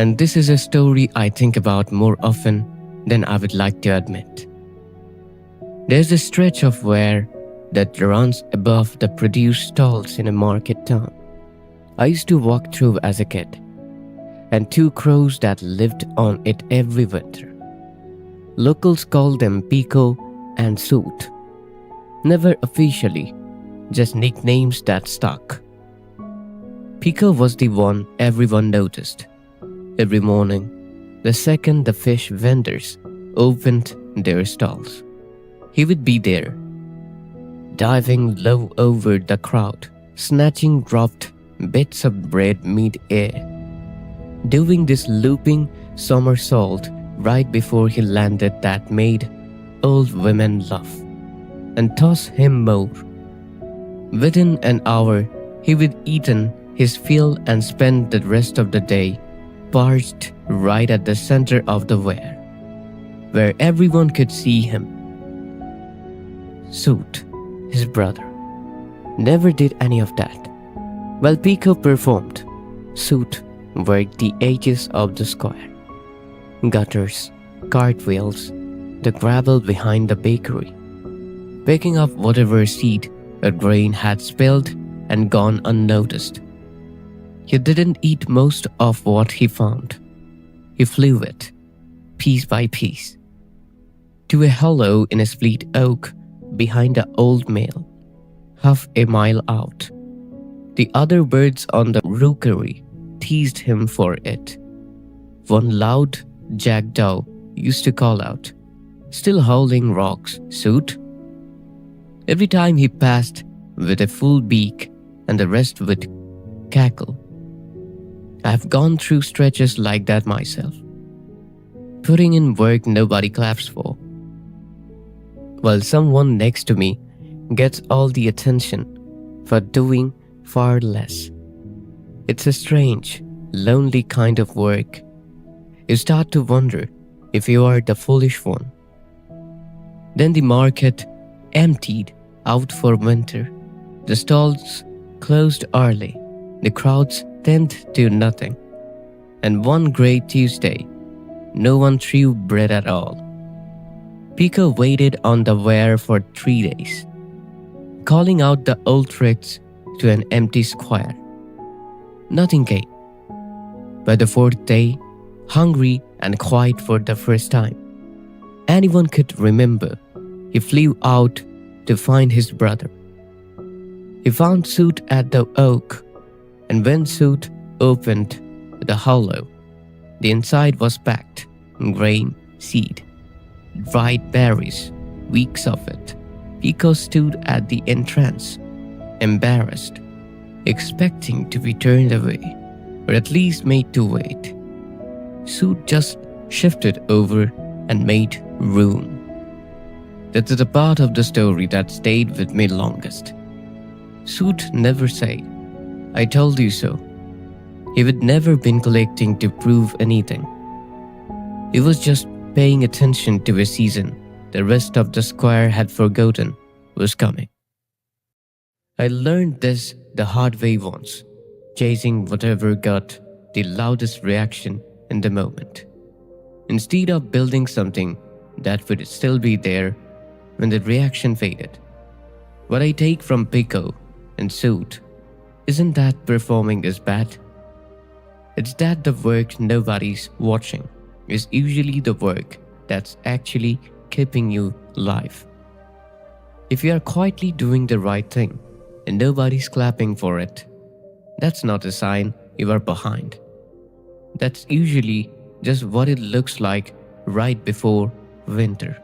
And this is a story I think about more often than I would like to admit. There's a stretch of where that runs above the produce stalls in a market town I used to walk through as a kid, and two crows that lived on it every winter. Locals called them Pico and Soot. Never officially, just nicknames that stuck. Pico was the one everyone noticed. Every morning, the second the fish vendors opened their stalls, he would be there, diving low over the crowd, snatching dropped bits of bread mid-air, doing this looping somersault right before he landed that made old women laugh and toss him more. Within an hour, he would eaten his fill and spend the rest of the day perched right at the center of the where everyone could see him. Soot, his brother, never did any of that. While Pico performed, Soot worked the edges of the square. Gutters, cartwheels, the gravel behind the bakery, picking up whatever seed a grain had spilled and gone unnoticed. He didn't eat most of what he found. He flew it, piece by piece, to a hollow in a split oak behind the old mill, half a mile out. The other birds on the rookery teased him for it. One loud jackdaw used to call out, "Still hauling rocks, Soot?" Every time he passed with a full beak, and the rest would cackle. I've gone through stretches like that myself, putting in work nobody claps for, while someone next to me gets all the attention for doing far less. It's a strange, lonely kind of work. You start to wonder if you are the foolish one. Then the market emptied out for winter. The stalls closed early. The crowds tend to nothing. And one great Tuesday, no one threw bread at all. Pico waited on the for 3 days, calling out the old tricks to an empty square. Nothing came. By the fourth day, hungry and quiet for the first time anyone could remember, he flew out to find his brother. He found Soot at the oak, and when Soot opened the hollow, the inside was packed, grain, seed, dried berries, weeks of it. Pico stood at the entrance, embarrassed, expecting to be turned away, or at least made to wait. Soot just shifted over and made room. That's the part of the story that stayed with me longest. Soot never said, "I told you so." He would never been collecting to prove anything. He was just paying attention to a season the rest of the square had forgotten was coming. I learned this the hard way once, chasing whatever got the loudest reaction in the moment, instead of building something that would still be there when the reaction faded. What I take from Pico and Soot isn't that performing is bad. It's that the work nobody's watching is usually the work that's actually keeping you alive. If you are quietly doing the right thing and nobody's clapping for it, that's not a sign you are behind. That's usually just what it looks like right before winter.